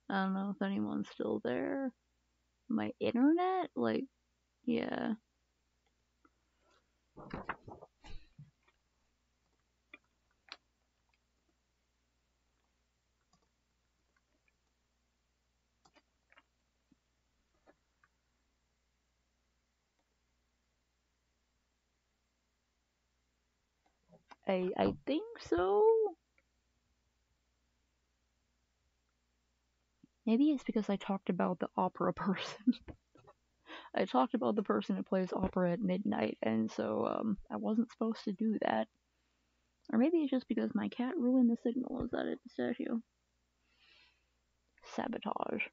I don't know if anyone's still there. My internet? Like, yeah. I think so. Maybe it's because I talked about the opera person. I talked about the person who plays opera at midnight, and so I wasn't supposed to do that. Or maybe it's just because my cat ruined the signal. Is that it, Pistachio? Sabotage.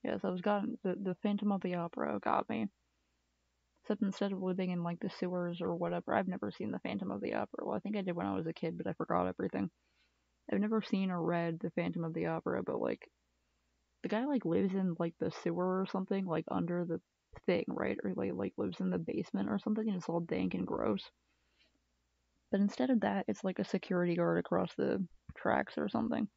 Yes, I was gotten the Phantom of the Opera got me. Except instead of living in like the sewers or whatever, I've never seen the Phantom of the Opera. Well, I think I did when I was a kid, but I forgot everything. I've never seen or read the Phantom of the Opera, but like the guy like lives in like the sewer or something, like under the thing, right? Or like lives in the basement or something, and it's all dank and gross. But instead of that, it's like a security guard across the tracks or something.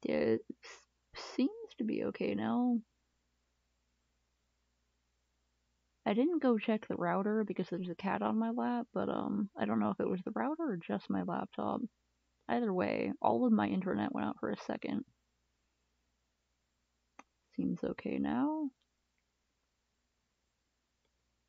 Yeah, it seems to be okay now. I didn't go check the router because there's a cat on my lap, but I don't know if it was the router or just my laptop. Either way, all of my internet went out for a second. Seems okay now.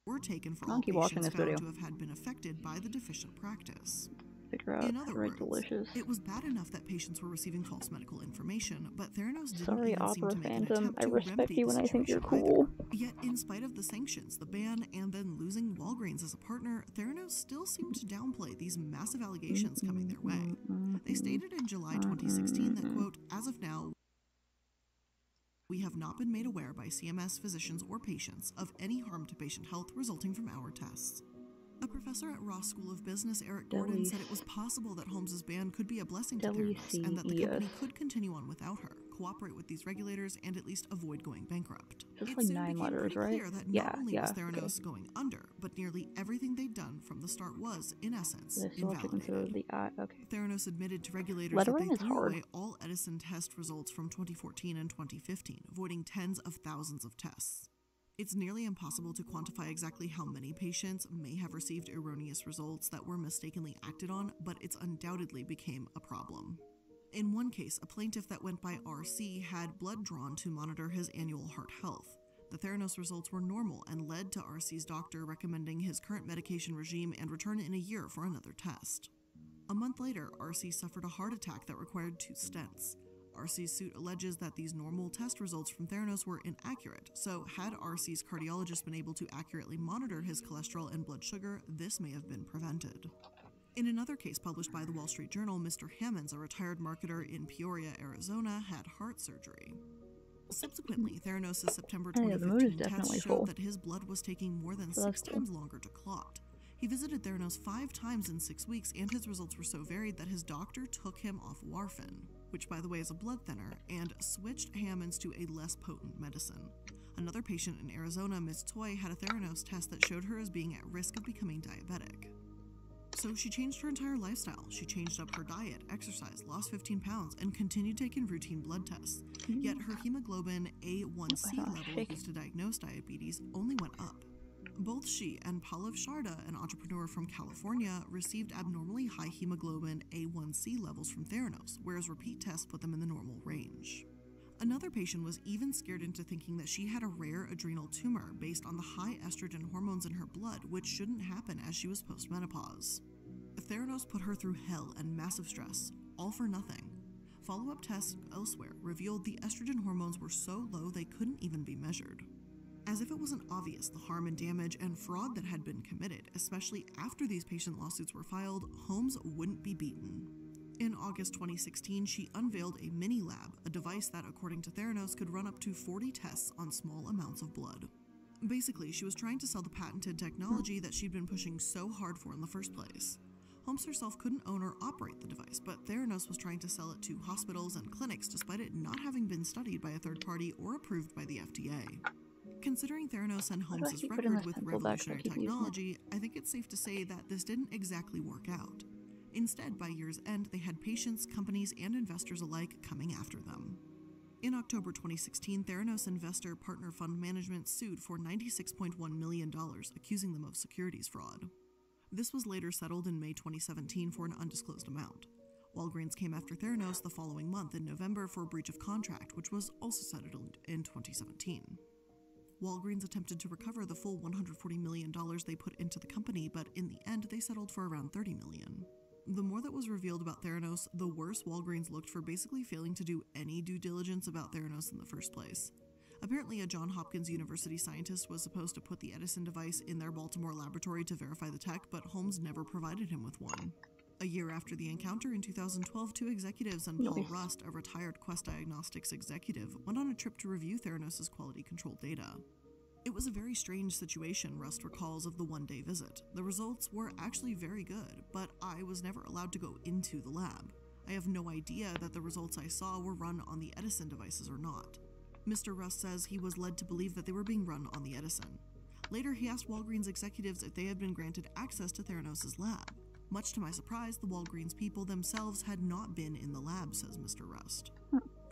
Were taken for I'll all keep watching patients this found video. to have had been affected by the deficient practice. Figure out In how other to write words, delicious. it was bad enough that patients were receiving false medical information, but Theranos didn't Sorry, even seem Opera to make an Phantom. attempt I to respect remedy you the when I think you're situation cool. either. Yet, in spite of the sanctions, the ban, and then losing Walgreens as a partner, Theranos still seemed to downplay these massive allegations coming their way. They stated in July 2016 that, quote, as of now, we have not been made aware by CMS physicians or patients of any harm to patient health resulting from our tests. A professor at Ross School of Business, Eric Gordon, said it was possible that Holmes's ban could be a blessing to Theranos and that the company could continue on without her, cooperate with these regulators, and at least avoid going bankrupt. Just It like soon 9 became letters, pretty right? clear that not only was Okay. Theranos going under, but nearly everything they'd done from the start was, in essence, But I still have to consider invalidated. the I. Okay. Theranos admitted to regulators Lettering that they is threw hard. away all Edison test results from 2014 and 2015, avoiding tens of thousands of tests. It's nearly impossible to quantify exactly how many patients may have received erroneous results that were mistakenly acted on, but it's undoubtedly became a problem. In one case, a plaintiff that went by RC had blood drawn to monitor his annual heart health. The Theranos results were normal and led to RC's doctor recommending his current medication regime and return in a year for another test. A month later, RC suffered a heart attack that required 2 stents. RC's suit alleges that these normal test results from Theranos were inaccurate, so had RC's cardiologist been able to accurately monitor his cholesterol and blood sugar, this may have been prevented. In another case published by the Wall Street Journal, Mr. Hammonds, a retired marketer in Peoria, Arizona, had heart surgery. Subsequently, Theranos' September 2015 test showed that his blood was taking more than 6 times longer to clot. He visited Theranos 5 times in 6 weeks, and his results were so varied that his doctor took him off warfarin, which by the way is a blood thinner, and switched Hammonds to a less potent medicine. Another patient in Arizona, Ms. Toy, had a Theranos test that showed her as being at risk of becoming diabetic. So she changed her entire lifestyle. She changed up her diet, exercised, lost 15 pounds, and continued taking routine blood tests. Yet her hemoglobin A1C level used to diagnose diabetes only went up. Both she and Pallav Sharda, an entrepreneur from California, received abnormally high hemoglobin A1C levels from Theranos, whereas repeat tests put them in the normal range. Another patient was even scared into thinking that she had a rare adrenal tumor based on the high estrogen hormones in her blood, which shouldn't happen as she was postmenopause. Theranos put her through hell and massive stress, all for nothing. Follow-up tests elsewhere revealed the estrogen hormones were so low they couldn't even be measured. As if it wasn't obvious the harm and damage and fraud that had been committed, especially after these patient lawsuits were filed, Holmes wouldn't be beaten. In August 2016, she unveiled a mini lab, a device that, according to Theranos, could run up to 40 tests on small amounts of blood. Basically, she was trying to sell the patented technology that she'd been pushing so hard for in the first place. Holmes herself couldn't own or operate the device, but Theranos was trying to sell it to hospitals and clinics despite it not having been studied by a third party or approved by the FDA. Considering Theranos and Why do I Holmes' keep putting record this with pencil back? 'Cause I revolutionary keep using it. technology, I think it's safe to say that this didn't exactly work out. Instead, by year's end, they had patients, companies, and investors alike coming after them. In October 2016, Theranos Investor Partner Fund Management sued for $96.1 million, accusing them of securities fraud. This was later settled in May 2017 for an undisclosed amount. Walgreens came after Theranos the following month in November for breach of contract, which was also settled in 2017. Walgreens attempted to recover the full $140 million they put into the company, but in the end, they settled for around $30 million. The more that was revealed about Theranos, the worse Walgreens looked for basically failing to do any due diligence about Theranos in the first place. Apparently, a Johns Hopkins University scientist was supposed to put the Edison device in their Baltimore laboratory to verify the tech, but Holmes never provided him with one. A year after the encounter in 2012, two executives and Paul Nice. Rust, a retired Quest Diagnostics executive, went on a trip to review Theranos' quality control data. It was a very strange situation, Rust recalls of the one-day visit. The results were actually very good, but I was never allowed to go into the lab. I have no idea that the results I saw were run on the Edison devices or not. Mr. Rust says he was led to believe that they were being run on the Edison. Later, he asked Walgreens executives if they had been granted access to Theranos' lab. Much to my surprise, the Walgreens people themselves had not been in the lab, says Mr. Rust.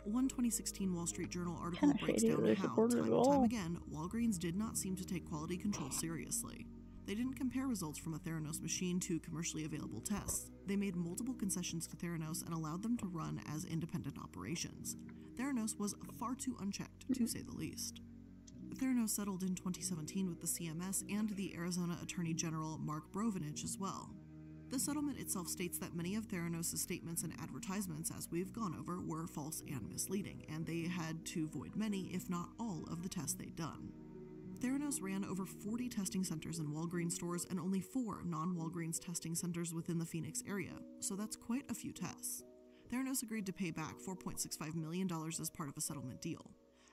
One 2016 Wall Street Journal article Kinda breaks shady down that they how, supported time it and time all. again, Walgreens did not seem to take quality control seriously. They didn't compare results from a Theranos machine to commercially available tests. They made multiple concessions to Theranos and allowed them to run as independent operations. Theranos was far too unchecked, to say the least. Theranos settled in 2017 with the CMS and the Arizona Attorney General Mark Brovenich as well. The settlement itself states that many of Theranos' statements and advertisements, as we've gone over, were false and misleading, and they had to void many, if not all, of the tests they'd done. Theranos ran over 40 testing centers in Walgreens stores and only 4 non-Walgreens testing centers within the Phoenix area, so that's quite a few tests. Theranos agreed to pay back $4.65 million as part of a settlement deal.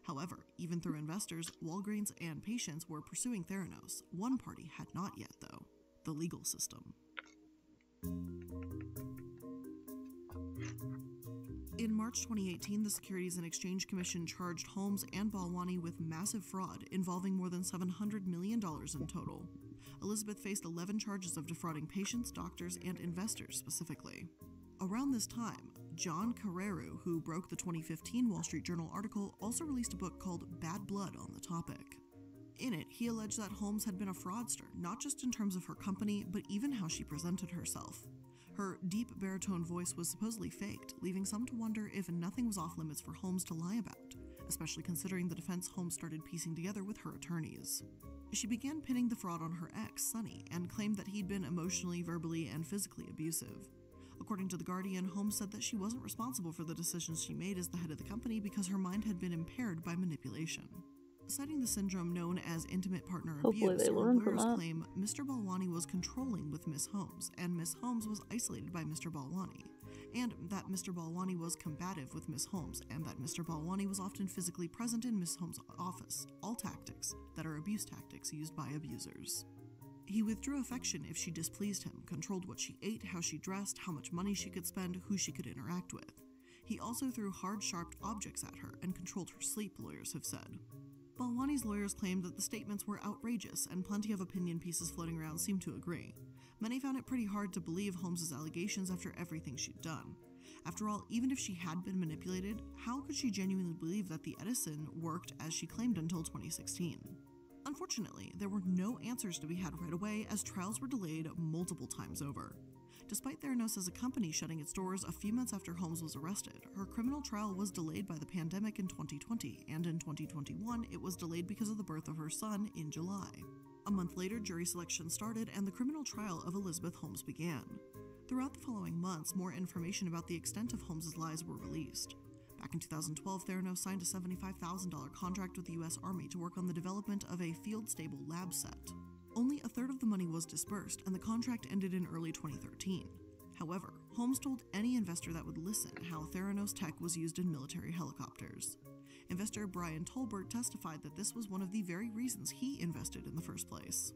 However, even through investors, Walgreens and patients were pursuing Theranos. One party had not yet, though: the legal system. In March 2018, the Securities and Exchange Commission charged Holmes and Balwani with massive fraud involving more than $700 million in total. Elizabeth faced 11 charges of defrauding patients, doctors, and investors specifically. Around this time, John Carreiro, who broke the 2015 Wall Street Journal article, also released a book called Bad Blood on the topic. In it, he alleged that Holmes had been a fraudster, not just in terms of her company, but even how she presented herself. Her deep baritone voice was supposedly faked, leaving some to wonder if nothing was off limits for Holmes to lie about, especially considering the defense Holmes started piecing together with her attorneys. She began pinning the fraud on her ex, Sonny, and claimed that he'd been emotionally, verbally, and physically abusive. According to The Guardian, Holmes said that she wasn't responsible for the decisions she made as the head of the company because her mind had been impaired by manipulation. Citing the syndrome known as intimate partner Hopefully abuse, they her learn from lawyers that. claim Mr. Balwani was controlling with Miss Holmes, and Miss Holmes was isolated by Mr. Balwani, and that Mr. Balwani was combative with Miss Holmes, and that Mr. Balwani was often physically present in Miss Holmes' office, all tactics that are abuse tactics used by abusers. He withdrew affection if she displeased him, controlled what she ate, how she dressed, how much money she could spend, who she could interact with. He also threw hard, sharp objects at her and controlled her sleep, lawyers have said. Balwani's lawyers claimed that the statements were outrageous, and plenty of opinion pieces floating around seemed to agree. Many found it pretty hard to believe Holmes' allegations after everything she'd done. After all, even if she had been manipulated, how could she genuinely believe that the Edison worked as she claimed until 2016? Unfortunately, there were no answers to be had right away, as trials were delayed multiple times over. Despite Theranos as a company shutting its doors a few months after Holmes was arrested, her criminal trial was delayed by the pandemic in 2020, and in 2021 it was delayed because of the birth of her son in July. A month later, jury selection started and the criminal trial of Elizabeth Holmes began. Throughout the following months, more information about the extent of Holmes' lies were released. Back in 2012, Theranos signed a $75,000 contract with the U.S. Army to work on the development of a field-stable lab set. Only a third of the money was dispersed, and the contract ended in early 2013. However, Holmes told any investor that would listen how Theranos tech was used in military helicopters. Investor Brian Tolbert testified that this was one of the very reasons he invested in the first place.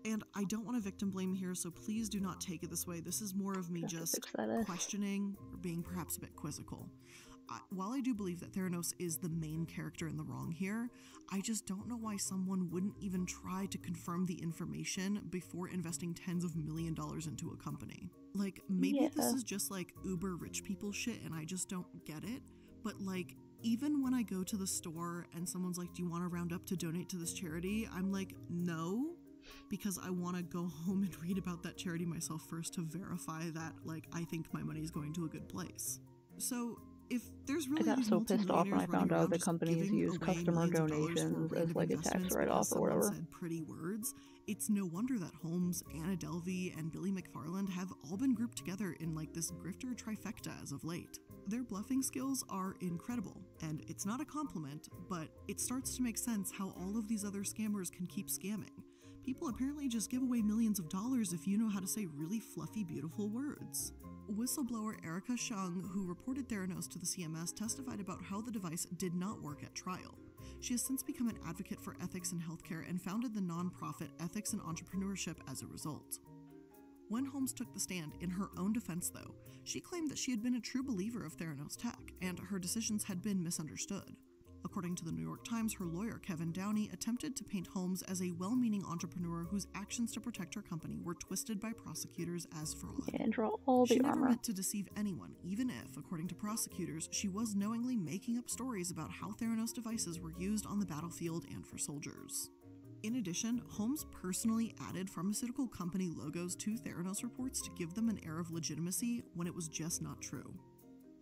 And I don't want to victim blame here, so please do not take it this way. This is more of me just questioning or being perhaps a bit quizzical. while I do believe that Theranos is the main character in the wrong here, I just don't know why someone wouldn't even try to confirm the information before investing tens of $millions into a company. Like, maybe this is just like uber rich people shit and I just don't get it, but like, even when I go to the store and someone's like, do you want to round up to donate to this charity? I'm like, no, because I want to go home and read about that charity myself first to verify that, like, I think my money is going to a good place. So if there's really I got so pissed off when I found out that companies use customer donations as like a tax write-off or whatever. Said pretty words. It's no wonder that Holmes, Anna Delvey, and Billy McFarland have all been grouped together in like this grifter trifecta as of late. Their bluffing skills are incredible, and it's not a compliment, but it starts to make sense how all of these other scammers can keep scamming. People apparently just give away millions of dollars if you know how to say really fluffy, beautiful words. Whistleblower Erica Shung, who reported Theranos to the CMS, testified about how the device did not work at trial. She has since become an advocate for ethics in healthcare and founded the nonprofit Ethics and Entrepreneurship as a result. When Holmes took the stand in her own defense, though, she claimed that she had been a true believer of Theranos tech, and her decisions had been misunderstood. According to the New York Times, her lawyer, Kevin Downey, attempted to paint Holmes as a well-meaning entrepreneur whose actions to protect her company were twisted by prosecutors as fraud. And draw all the She armor. never meant to deceive anyone, even if, according to prosecutors, she was knowingly making up stories about how Theranos devices were used on the battlefield and for soldiers. In addition, Holmes personally added pharmaceutical company logos to Theranos reports to give them an air of legitimacy when it was just not true.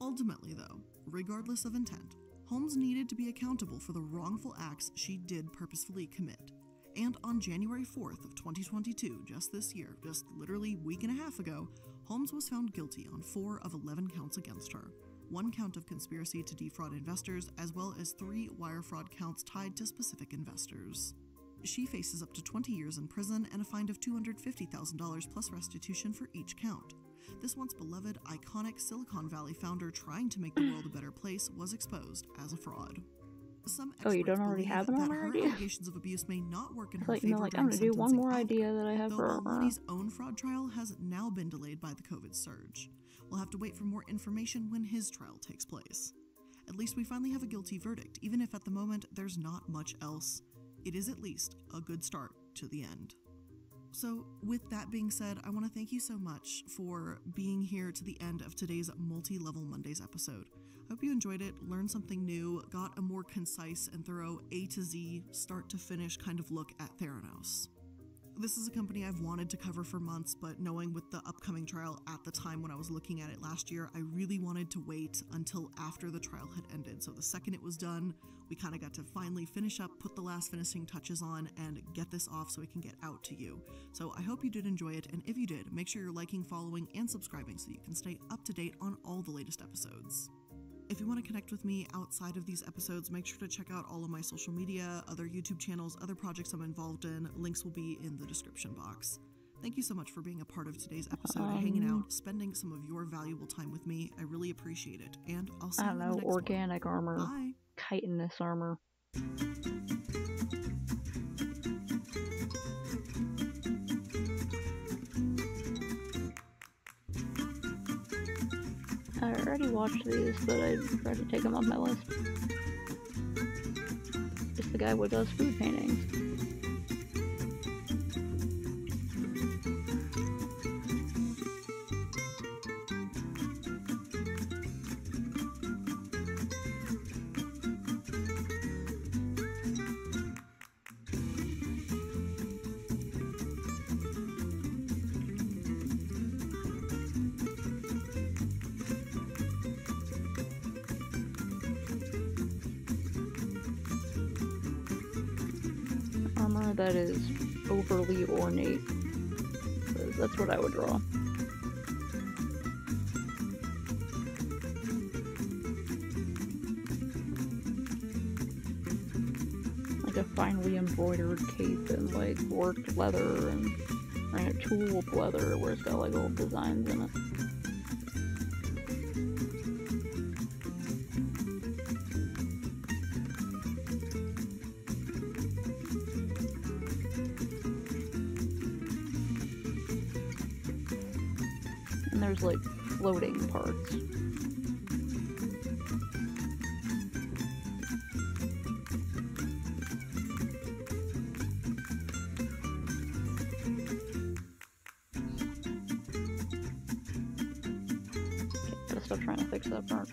Ultimately, though, regardless of intent, Holmes needed to be accountable for the wrongful acts she did purposefully commit. And on January 4th of 2022, just this year, just literally a week and a half ago, Holmes was found guilty on 4 of 11 counts against her. 1 count of conspiracy to defraud investors, as well as 3 wire fraud counts tied to specific investors. She faces up to 20 years in prison and a fine of $250,000 plus restitution for each count. This once beloved, iconic Silicon Valley founder trying to make the world a better place was exposed as a fraud. Some You don't already believe have an that armor her idea? allegations of abuse may not work in her Like, favor I'm during gonna do one sentencing more either, idea that I have though for armor. Al-Awladi's own fraud trial has now been delayed by the COVID surge. We'll have to wait for more information when his trial takes place. At least we finally have a guilty verdict, even if at the moment there's not much else. It is at least a good start to the end. So, with that being said, I want to thank you so much for being here to the end of today's Multi-Level Mondays episode. I hope you enjoyed it, learned something new, got a more concise and thorough A to Z, start to finish kind of look at Theranos. This is a company I've wanted to cover for months, but knowing with the upcoming trial at the time when I was looking at it last year, I really wanted to wait until after the trial had ended. So the second it was done, we kind of got to finally finish up, put the last finishing touches on, and get this off so it can get out to you. So I hope you did enjoy it, and if you did, make sure you're liking, following, and subscribing so you can stay up to date on all the latest episodes. If you want to connect with me outside of these episodes, make sure to check out all of my social media, other YouTube channels, other projects I'm involved in. Links will be in the description box. Thank you so much for being a part of today's episode, hanging out, spending some of your valuable time with me. I really appreciate it, and I'll see you in the next organic one. armor. Bye. Chitinous armor. I already watched these, but I tried to take them off my list. It's the guy who does food paintings. Armor that is overly ornate. That's what I would draw. Like a finely embroidered cape and like worked leather and tooled leather where it's got like little designs in it. And there's like floating parts. stop trying to fix that part.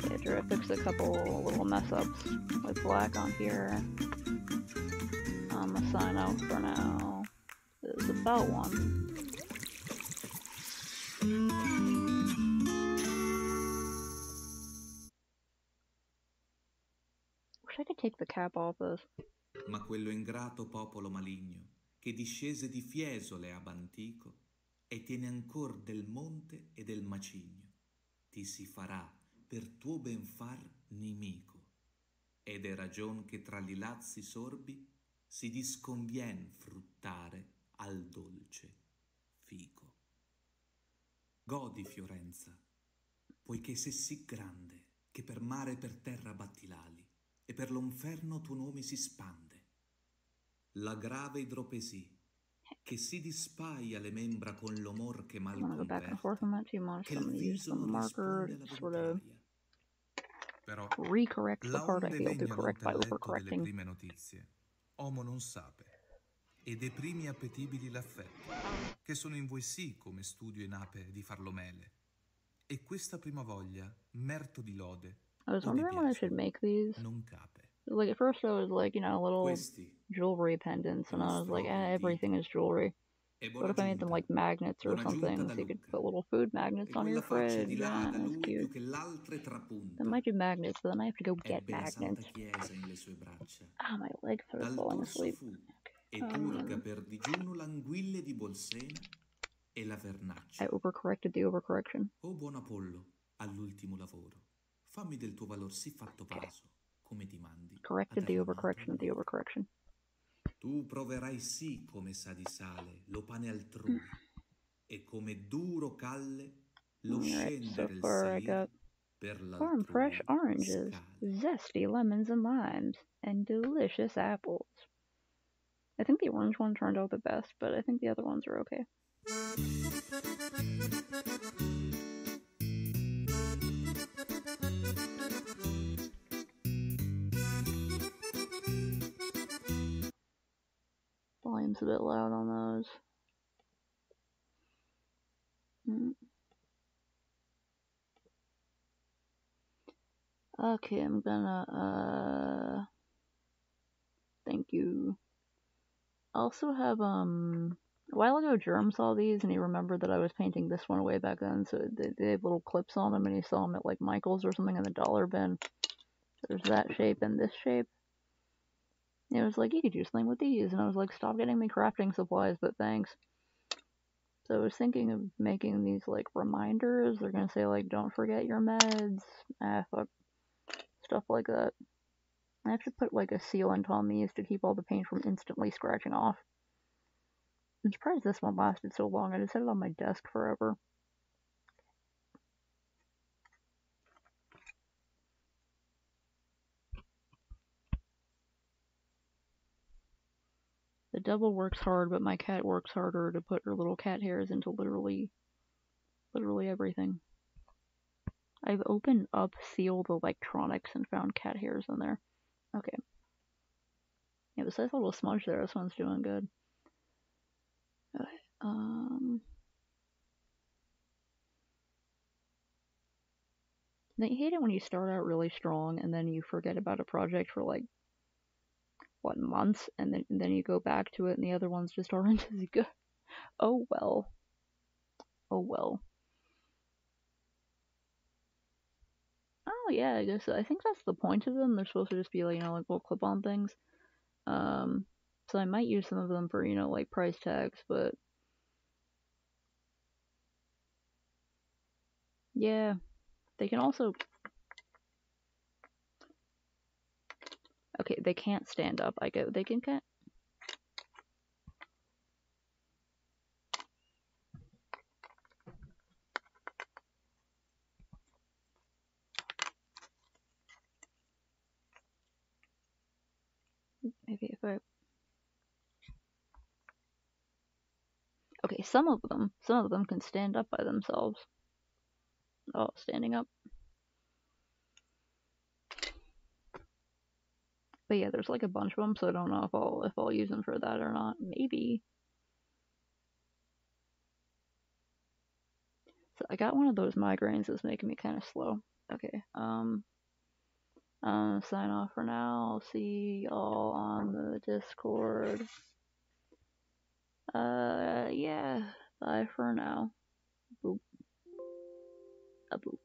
Okay, after I fix a couple little mess ups with black on here, I'm gonna sign out for now. It's about one. Wish I could take the cap off this. Ma quello ingrato popolo maligno, che discese di Fiesole ab antico, e tiene ancor del monte e del macigno, ti si farà per tuo ben far nimico, ed è ragion che tra li lazzi sorbi si disconvien fruttare al dolce fico. Godi, Fiorenza, poiché sei sì grande che per mare e per terra batti l'ali, e per l'inferno tuo nome si spande. La grave idropesì, che si dispaia le membra con l'omor che mal I'm gonna go back and converte, forth on that too much, che so I'm il gonna use viso the non marker risponde to alla sort of volontària. Però, recorrect the part I laonde failed to vegna correct by l'intelletto delle overcorrecting. prime notizie, homo non sape, e dei primi appetibili l'affetto, che sono in voi sì come studio in ape di farlo mele, e questa prima voglia, merto di lode, I was o di wondering when I should biasimo, make these. non cape. Like at first I was like, you know, little Questi, jewelry pendants, per and lo I was like, strogo di everything Tito, is jewelry. e What buona if I made them giunta, like magnets or buona giunta something, da so you could Lucca, put little food magnets e on your quella faccia di fridge? là da That's lui cute. più che l'altre I trapunta, might do magnets, but then I have to go get ebbe la santa magnets. chiesa in le sue braccia. Ah, my legs are Dal falling torso asleep. fu, e purga per digiuno l'anguille di Bolsena e la I vernaccia. overcorrected the overcorrection. O buon Apollo, all'ultimo lavoro, fammi del tuo valor sì fatto vaso, come ti mandi, Corrected ad the armato overcorrection of the alloro. overcorrection. Tu proverai sì come sa di sale lo pane altrui, e come duro calle lo Alright, so scendere il far I salir got per farm fresh l'altrui oranges, scale. zesty lemons and limes, and delicious apples. I think the orange one turned out the best, but I think the other ones are okay. Volume's a bit loud on those. Okay, I'm gonna, thank you. I also have, a while ago Germ saw these and he remembered that I was painting this one way back then, so they have little clips on them and he saw them at like Michael's or something in the dollar bin. There's that shape and this shape. And it was like, you could do something with these, and I was like, stop getting me crafting supplies, but thanks. So I was thinking of making these like reminders. They're gonna say like, don't forget your meds, fuck, stuff like that. I have to put like a sealant on these to keep all the paint from instantly scratching off. I'm surprised this one lasted so long. I just had it on my desk forever. The devil works hard, but my cat works harder to put her little cat hairs into literally everything. I've opened up sealed electronics and found cat hairs in there. Okay. Yeah, besides a little smudge there, this one's doing good. Okay, I hate it when you start out really strong and then you forget about a project for like, what, months, and then you go back to it and the other ones just aren't as good. Oh well. Oh well. Oh yeah, I guess I think that's the point of them. They're supposed to just be like, like little clip-on things. So I might use some of them for, like price tags, but yeah, they can also. Okay, they can't stand up. They can can't. Maybe if I. Okay, Okay, some of them can stand up by themselves. Oh, standing up. But yeah, there's like a bunch of them, so I don't know if I'll use them for that or not. Maybe. So I got one of those migraines that's making me kind of slow. Okay. Sign off for now. I'll see y'all on the Discord. Yeah. Bye for now. Boop. A boop.